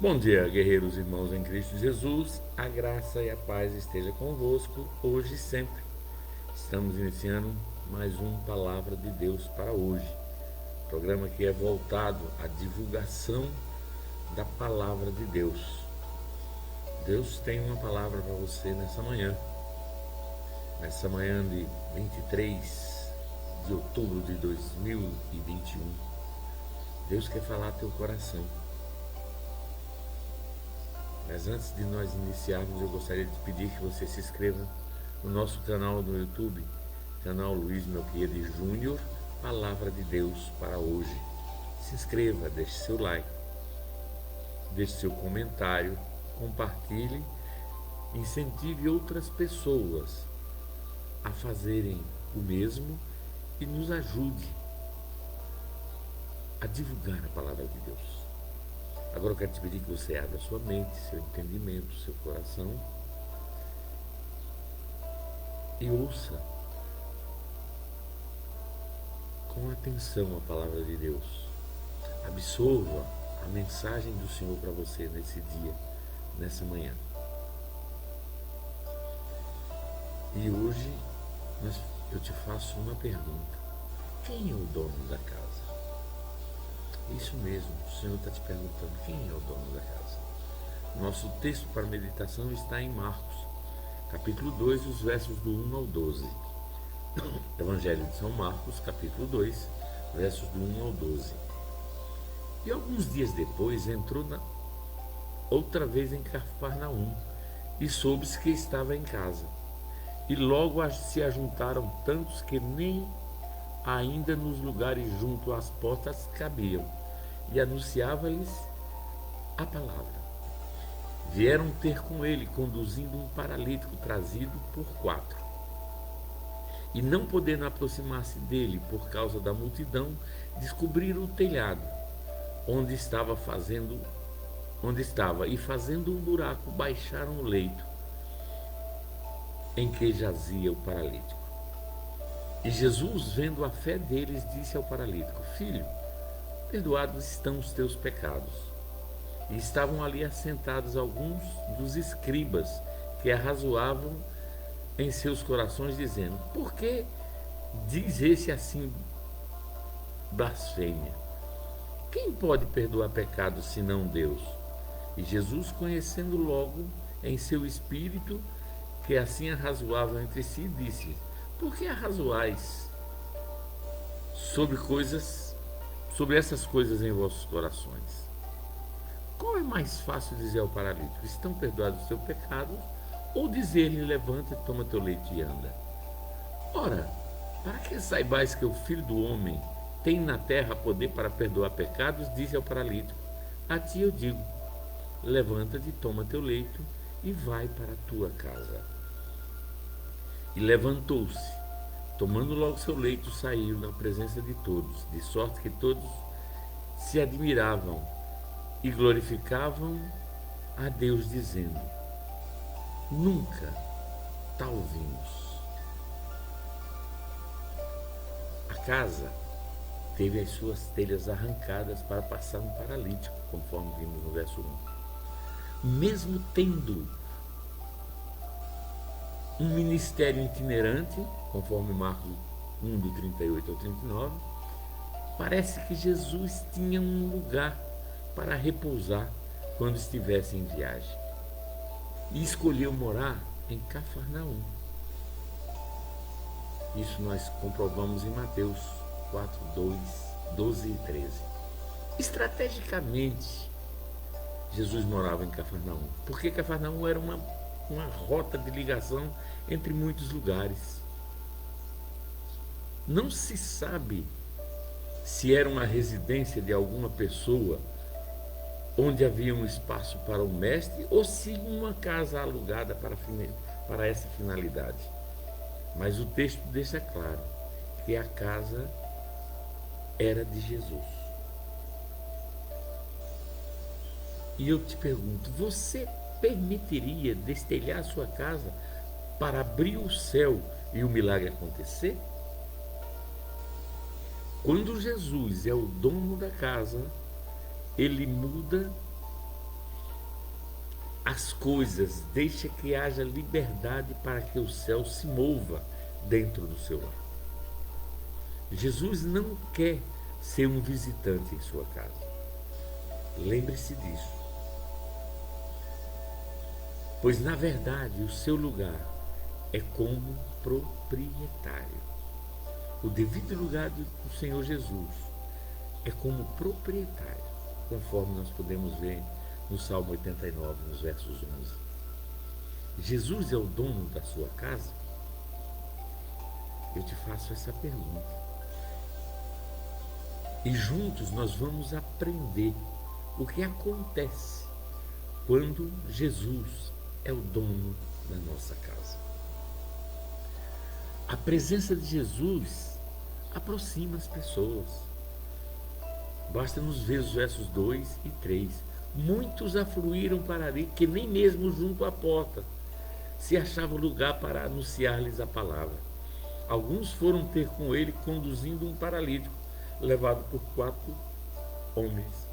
Bom dia, guerreiros irmãos em Cristo Jesus. A graça e a paz esteja convosco, hoje e sempre. Estamos iniciando mais um Palavra de Deus para hoje. Programa que é voltado à divulgação da Palavra de Deus. Deus tem uma palavra para você nessa manhã de 23 de outubro de 2021. Deus quer falar teu coração. Mas antes de nós iniciarmos, eu gostaria de pedir que você se inscreva no nosso canal no YouTube, canal Luiz Melquiades Júnior, Palavra de Deus para hoje. Se inscreva, deixe seu like, deixe seu comentário, compartilhe, incentive outras pessoas a fazerem o mesmo e nos ajude a divulgar a Palavra de Deus. Agora eu quero te pedir que você abra sua mente, seu entendimento, seu coração e ouça com atenção a palavra de Deus. Absorva a mensagem do Senhor para você nesse dia, nessa manhã. E hoje eu te faço uma pergunta: quem é o dono da casa? Isso mesmo, o Senhor está te perguntando quem é o dono da casa. Nosso texto para meditação está em Marcos, capítulo 2, os versos do 1 ao 12. Evangelho de São Marcos, capítulo 2, versos do 1 ao 12. E alguns dias depois entrou outra vez em Cafarnaum e soube-se que estava em casa. E logo se ajuntaram tantos que nem ainda nos lugares junto às portas cabiam, e anunciava-lhes a palavra. Vieram ter com ele, conduzindo um paralítico trazido por 4. E não podendo aproximar-se dele por causa da multidão, descobriram o telhado, onde estava, e fazendo um buraco, baixaram o leito em que jazia o paralítico. E Jesus, vendo a fé deles, disse ao paralítico: Filho, perdoados estão os teus pecados. E estavam ali assentados alguns dos escribas que arrazoavam em seus corações, dizendo: Por que diz esse assim blasfêmia? Quem pode perdoar pecados senão Deus? E Jesus, conhecendo logo em seu espírito que assim arrazoavam entre si, disse: Por que arrazoais sobre essas coisas em vossos corações? Qual é mais fácil dizer ao paralítico: Estão perdoados os teus pecados? Ou dizer-lhe: Levanta, toma teu leito e anda? Ora, para que saibais que o Filho do Homem tem na terra poder para perdoar pecados, disse ao paralítico: A ti eu digo, levanta-te, toma teu leito e vai para a tua casa. E levantou-se, tomando logo seu leito, saiu na presença de todos, de sorte que todos se admiravam e glorificavam a Deus, dizendo: Nunca tal vimos. A casa teve as suas telhas arrancadas para passar um paralítico, conforme vimos no verso 1. Mesmo tendo um ministério itinerante, conforme Marcos 1, do 38 ao 39, parece que Jesus tinha um lugar para repousar quando estivesse em viagem. E escolheu morar em Cafarnaum. Isso nós comprovamos em Mateus 4, 12 e 13. Estrategicamente, Jesus morava em Cafarnaum, porque Cafarnaum era uma rota de ligação entre muitos lugares. Não se sabe se era uma residência de alguma pessoa onde havia um espaço para o mestre ou se uma casa alugada para essa finalidade. Mas o texto deixa claro que a casa era de Jesus. E eu te pergunto: você permitiria destelhar sua casa para abrir o céu e o milagre acontecer? Quando Jesus é o dono da casa, ele muda as coisas, deixa que haja liberdade para que o céu se mova dentro do seu lar. Jesus não quer ser um visitante em sua casa. Lembre-se disso. Pois, na verdade, o seu lugar é como proprietário. O devido lugar do Senhor Jesus é como proprietário, conforme nós podemos ver no Salmo 89, nos versos 11. Jesus é o dono da sua casa? Eu te faço essa pergunta. E juntos nós vamos aprender o que acontece quando Jesus é o dono da nossa casa. A presença de Jesus aproxima as pessoas. Basta nos ver os versos 2 e 3. Muitos afluíram para ali, que nem mesmo junto à porta se achava lugar para anunciar-lhes a palavra. Alguns foram ter com ele conduzindo um paralítico, levado por 4 homens.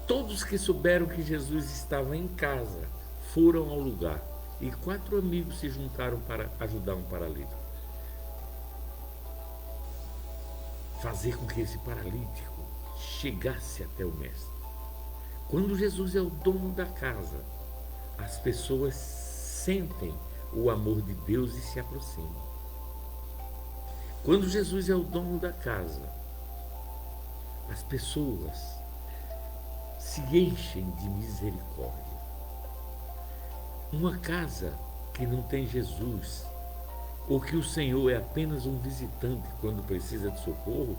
Todos que souberam que Jesus estava em casa foram ao lugar, e 4 amigos se juntaram para ajudar um paralítico. Fazer com que esse paralítico chegasse até o mestre. Quando Jesus é o dono da casa, as pessoas sentem o amor de Deus e se aproximam. Quando Jesus é o dono da casa, as pessoas se enchem de misericórdia. Uma casa que não tem Jesus, ou que o Senhor é apenas um visitante quando precisa de socorro,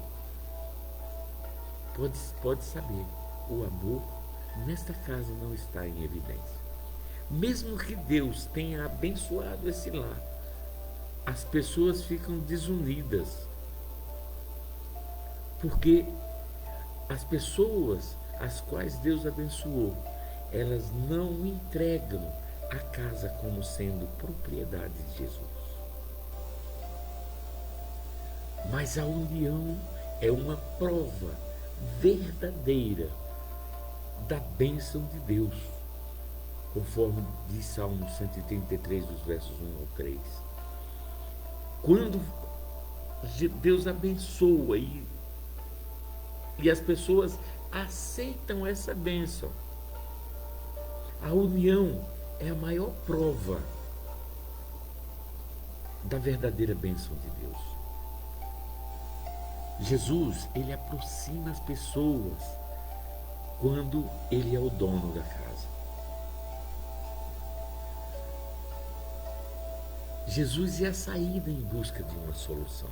pode saber, o amor nesta casa não está em evidência. Mesmo que Deus tenha abençoado esse lar, as pessoas ficam desunidas, porque as pessoas as quais Deus abençoou, elas não entregam a casa como sendo propriedade de Jesus. Mas a união é uma prova verdadeira da bênção de Deus, conforme diz Salmo 133, dos versos 1 ao 3. Quando Deus abençoa e as pessoas aceitam essa bênção, a união é a maior prova da verdadeira bênção de Deus. Jesus, ele aproxima as pessoas quando ele é o dono da casa. Jesus é a saída em busca de uma solução.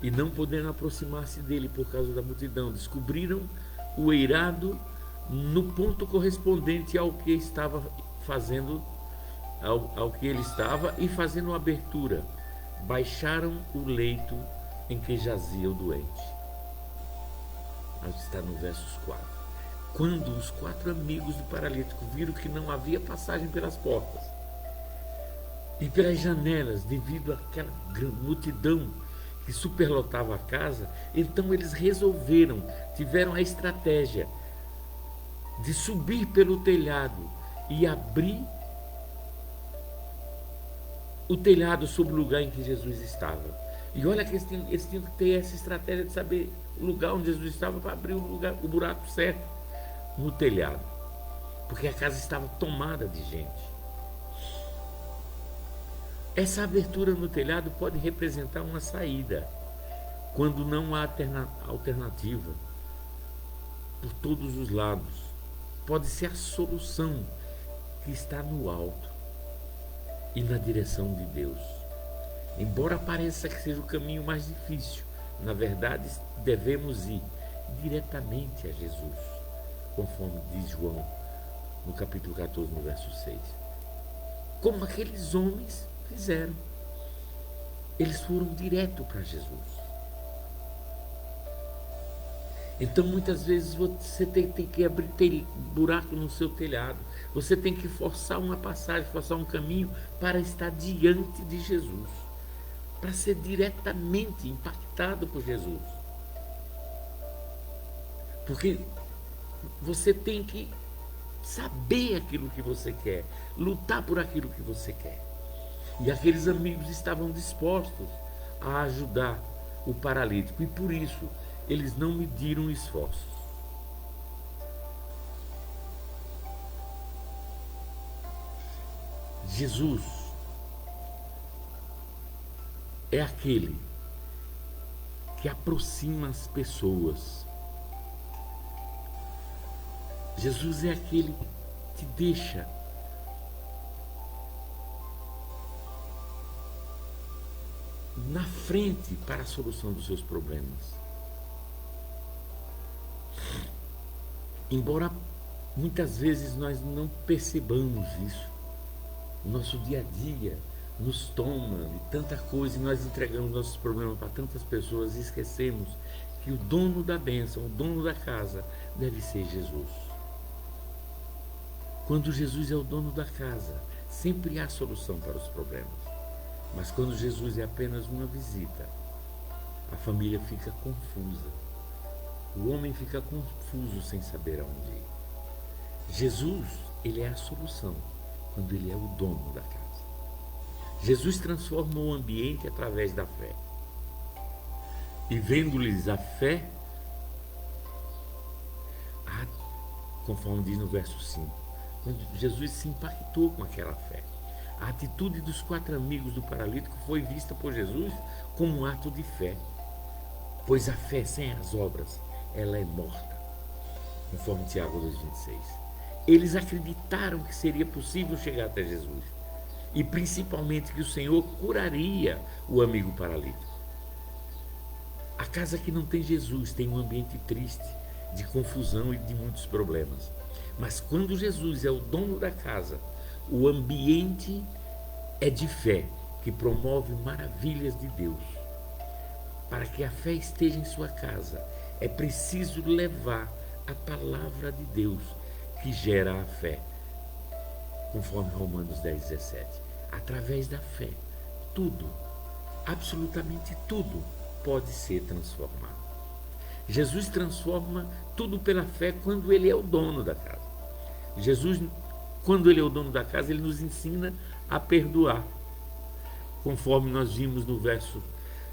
E não podendo aproximar-se dele por causa da multidão, descobriram o eirado no ponto correspondente ao que estava fazendo, ao que ele estava, e fazendo uma abertura, baixaram o leito em que jazia o doente. Está no versos 4. Quando os 4 amigos do paralítico viram que não havia passagem pelas portas e pelas janelas, devido àquela multidão que superlotava a casa, então eles tiveram a estratégia de subir pelo telhado e abrir o telhado sobre o lugar em que Jesus estava. E olha que eles tinham que ter essa estratégia de saber o lugar onde Jesus estava para abrir o buraco certo no telhado, porque a casa estava tomada de gente. Essa abertura no telhado pode representar uma saída, quando não há alternativa por todos os lados. Pode ser a solução que está no alto e na direção de Deus. Embora pareça que seja o caminho mais difícil, na verdade devemos ir diretamente a Jesus, conforme diz João no capítulo 14, no verso 6. Como aqueles homens fizeram. Eles foram direto para Jesus. Então muitas vezes você tem que abrir buraco no seu telhado. Você tem que forçar uma passagem, forçar um caminho para estar diante de Jesus, para ser diretamente impactado por Jesus. Porque você tem que saber aquilo que você quer, lutar por aquilo que você quer. E aqueles amigos estavam dispostos a ajudar o paralítico, e por isso eles não mediram esforços. Jesus é aquele que aproxima as pessoas. Jesus é aquele que te deixa na frente para a solução dos seus problemas. Embora muitas vezes nós não percebamos isso, o nosso dia a dia nos toma de tanta coisa e nós entregamos nossos problemas para tantas pessoas e esquecemos que o dono da bênção, o dono da casa, deve ser Jesus. Quando Jesus é o dono da casa, sempre há solução para os problemas. Mas quando Jesus é apenas uma visita, a família fica confusa. O homem fica confuso sem saber aonde ir. Jesus, ele é a solução quando ele é o dono da casa. Jesus transforma o ambiente através da fé. E vendo-lhes a fé, conforme diz no verso 5, quando Jesus se impactou com aquela fé, a atitude dos 4 amigos do paralítico foi vista por Jesus como um ato de fé, pois a fé sem as obras, ela é morta, conforme Tiago 2,26. Eles acreditaram que seria possível chegar até Jesus, e principalmente que o Senhor curaria o amigo paralítico. A casa que não tem Jesus tem um ambiente triste, de confusão e de muitos problemas. Mas quando Jesus é o dono da casa, o ambiente é de fé, que promove maravilhas de Deus. Para que a fé esteja em sua casa, é preciso levar a palavra de Deus, que gera a fé, conforme Romanos 10,17. Através da fé, tudo, absolutamente tudo, pode ser transformado. Jesus transforma tudo pela fé quando ele é o dono da casa. Jesus, quando ele é o dono da casa, ele nos ensina a perdoar, conforme nós vimos no verso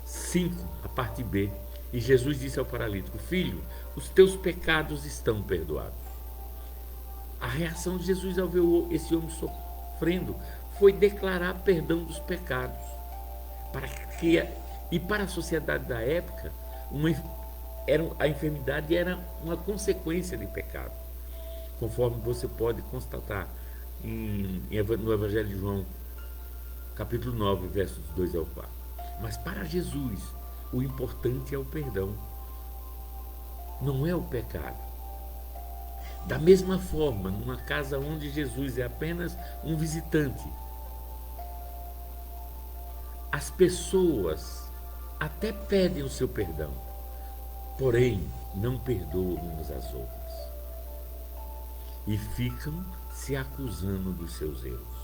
5, a parte B. E Jesus disse ao paralítico: filho, os teus pecados estão perdoados. A reação de Jesus ao ver esse homem sofrendo foi declarar perdão dos pecados. E para a sociedade da época, a enfermidade era uma consequência de pecado, conforme você pode constatar no Evangelho de João, capítulo 9, versos 2 ao 4. Mas para Jesus, o importante é o perdão, não é o pecado. Da mesma forma, numa casa onde Jesus é apenas um visitante, as pessoas até pedem o seu perdão, porém não perdoam umas às outras e ficam se acusando dos seus erros.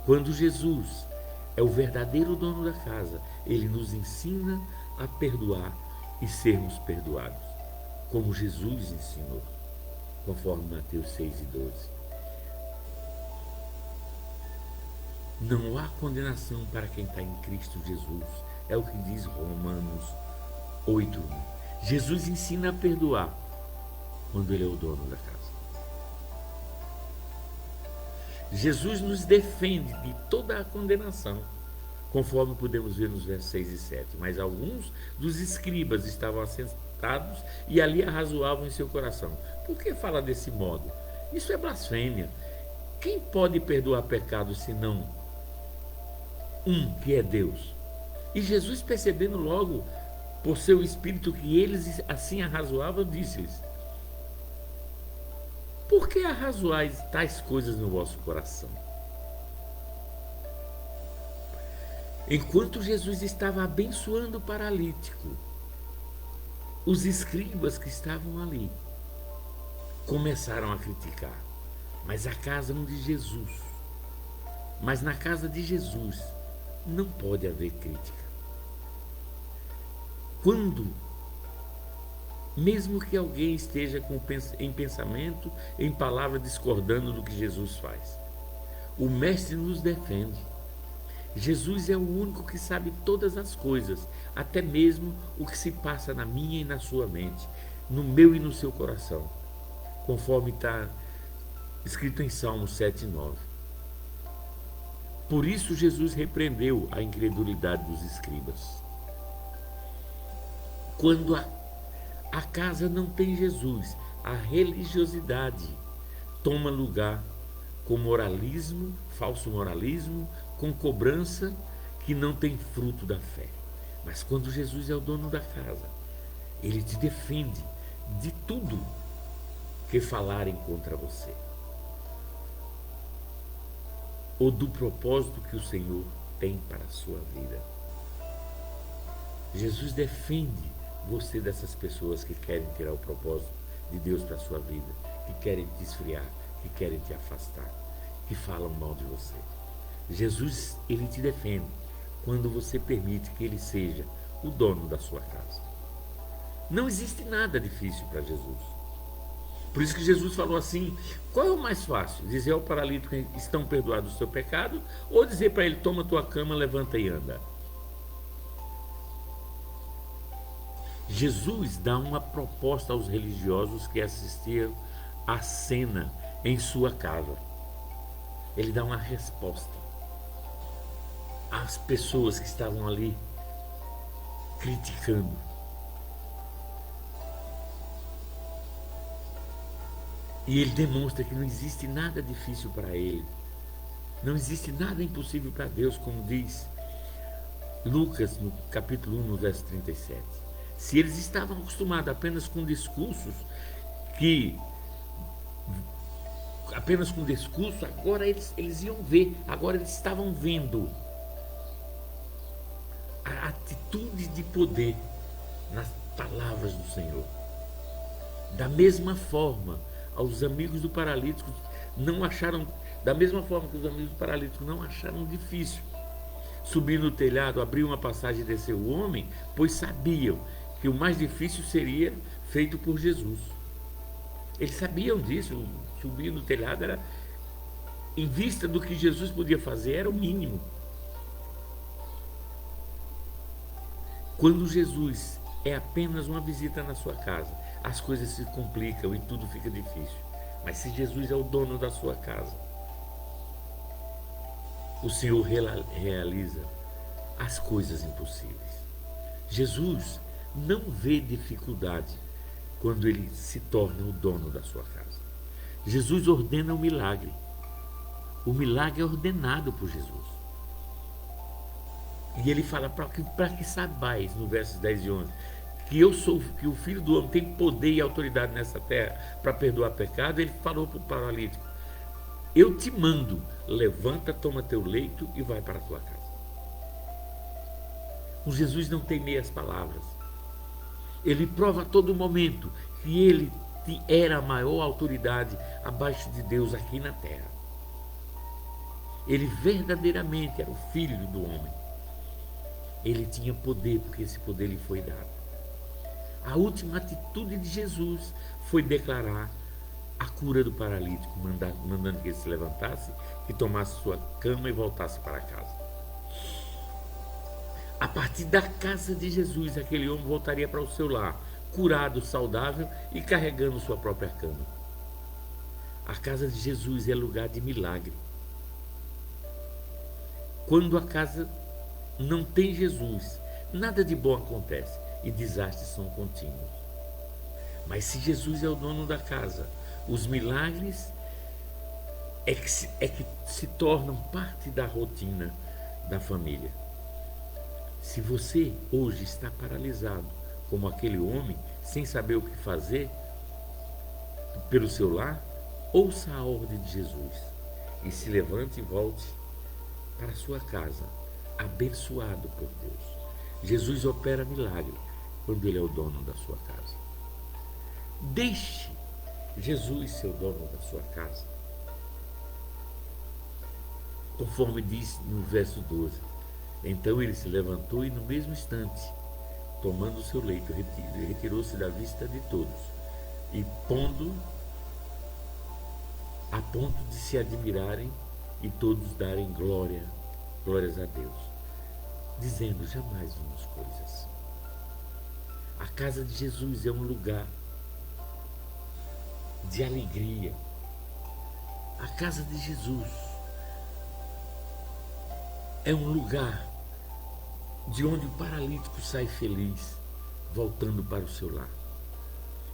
Quando Jesus é o verdadeiro dono da casa, ele nos ensina a perdoar e sermos perdoados, como Jesus ensinou, conforme Mateus 6,12. Não há condenação para quem está em Cristo Jesus, é o que diz Romanos 8:1. Jesus ensina a perdoar quando ele é o dono da casa. Jesus nos defende de toda a condenação, conforme podemos ver nos versos 6 e 7. Mas alguns dos escribas estavam assentados e ali arrazoavam em seu coração: por que fala desse modo? Isso é blasfêmia. Quem pode perdoar pecados senão um, que é Deus? E Jesus, percebendo logo por seu espírito que eles assim arrazoavam, disse-lhes: por que arrazoais tais coisas no vosso coração? Enquanto Jesus estava abençoando o paralítico, os escribas que estavam ali começaram a criticar. Mas na casa de Jesus não pode haver crítica. Quando mesmo que alguém esteja em pensamento, em palavra, discordando do que Jesus faz. O Mestre nos defende. Jesus é o único que sabe todas as coisas, até mesmo o que se passa na minha e na sua mente, no meu e no seu coração, conforme está escrito em Salmo 7:9. Por isso Jesus repreendeu a incredulidade dos escribas. Quando a casa não tem Jesus, a religiosidade toma lugar com moralismo, falso moralismo, com cobrança que não tem fruto da fé. Mas quando Jesus é o dono da casa, ele te defende de tudo que falarem contra você, ou do propósito que o Senhor tem para a sua vida. Jesus defende você dessas pessoas que querem tirar o propósito de Deus para a sua vida, que querem te esfriar, que querem te afastar, que falam mal de você. Jesus, ele te defende quando você permite que ele seja o dono da sua casa. Não existe nada difícil para Jesus. Por isso que Jesus falou assim: qual é o mais fácil? Dizer ao paralítico: estão perdoados o seu pecado? Ou dizer para ele: toma tua cama, levanta e anda? Jesus dá uma proposta aos religiosos que assistiam à cena em sua casa. Ele dá uma resposta às pessoas que estavam ali criticando. E ele demonstra que não existe nada difícil para ele. Não existe nada impossível para Deus, como diz Lucas, no capítulo 1, no verso 37. Se eles estavam acostumados apenas com discursos, agora eles iam ver, agora eles estavam vendo a atitude de poder nas palavras do Senhor. Da mesma forma, os amigos do paralítico não acharam difícil subir no telhado, abrir uma passagem e descer o homem, pois sabiam que o mais difícil seria feito por Jesus. Eles sabiam disso. Subir no telhado era, em vista do que Jesus podia fazer, era o mínimo. Quando Jesus é apenas uma visita na sua casa, as coisas se complicam e tudo fica difícil. Mas se Jesus é o dono da sua casa, o Senhor realiza as coisas impossíveis. Jesus não vê dificuldade quando ele se torna o dono da sua casa. Jesus ordena o milagre. O milagre é ordenado por Jesus. E ele fala: para que saibais, no versos 10 e 11, que o Filho do Homem tem poder e autoridade nessa terra para perdoar pecado. Ele falou para o paralítico: eu te mando, levanta, toma teu leito e vai para a tua casa. Com Jesus não tem meias palavras. Ele prova a todo momento que ele era a maior autoridade abaixo de Deus aqui na terra. Ele verdadeiramente era o Filho do Homem. Ele tinha poder, porque esse poder lhe foi dado. A última atitude de Jesus foi declarar a cura do paralítico, mandando que ele se levantasse, que tomasse sua cama e voltasse para casa. A partir da casa de Jesus, aquele homem voltaria para o seu lar, curado, saudável e carregando sua própria cama. A casa de Jesus é lugar de milagre. Quando a casa não tem Jesus, nada de bom acontece e desastres são contínuos. Mas se Jesus é o dono da casa, os milagres é que se tornam parte da rotina da família. Se você hoje está paralisado, como aquele homem, sem saber o que fazer pelo seu lar, ouça a ordem de Jesus e se levante e volte para a sua casa, abençoado por Deus. Jesus opera milagre quando ele é o dono da sua casa. Deixe Jesus ser o dono da sua casa. Conforme diz no verso 12. Então ele se levantou e no mesmo instante tomando o seu leito, retirou-se da vista de todos, e pondo a ponto de se admirarem e todos darem glórias a Deus, dizendo: jamais vimos coisa assim. A casa de Jesus é um lugar de alegria. A casa de Jesus é um lugar de onde o paralítico sai feliz, voltando para o seu lar.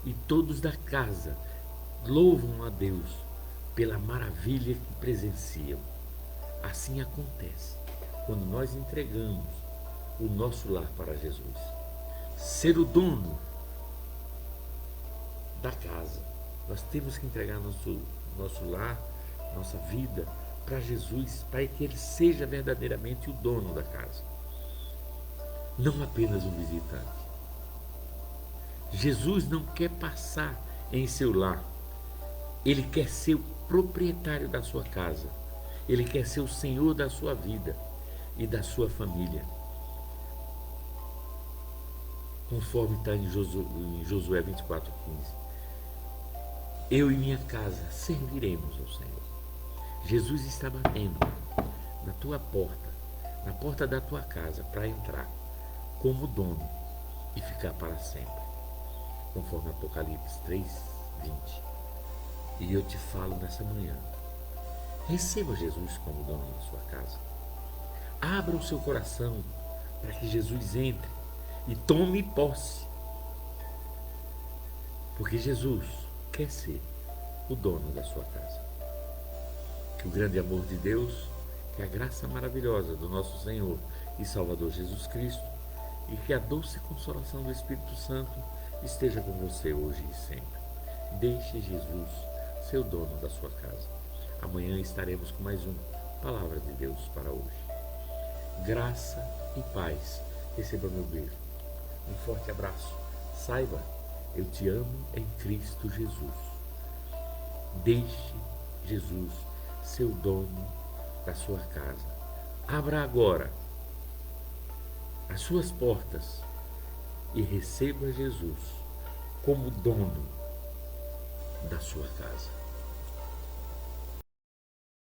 E todos da casa louvam a Deus pela maravilha que presenciam. Assim acontece quando nós entregamos o nosso lar para Jesus. Ser o dono da casa. Nós temos que entregar nosso lar, nossa vida para Jesus, para que Ele seja verdadeiramente o dono da casa, não apenas um visitante. Jesus não quer passar em seu lar, Ele quer ser o proprietário da sua casa, Ele quer ser o Senhor da sua vida e da sua família, conforme está em Josué 24:15. Eu e minha casa serviremos ao Senhor. Jesus está batendo na tua porta, na porta da tua casa, para entrar como dono e ficar para sempre, conforme Apocalipse 3:20. E eu te falo nessa manhã: receba Jesus como dono da sua casa. Abra o seu coração para que Jesus entre e tome posse, porque Jesus quer ser o dono da sua casa. Que o grande amor de Deus, que a graça maravilhosa do nosso Senhor e Salvador Jesus Cristo e que a doce consolação do Espírito Santo esteja com você hoje e sempre. Deixe Jesus ser o dono da sua casa. Amanhã estaremos com mais Palavra de Deus para hoje. Graça e paz. Receba meu beijo. Um forte abraço. Saiba, eu te amo em Cristo Jesus. Deixe Jesus ser o dono da sua casa. Abra agora as suas portas e receba Jesus como dono da sua casa.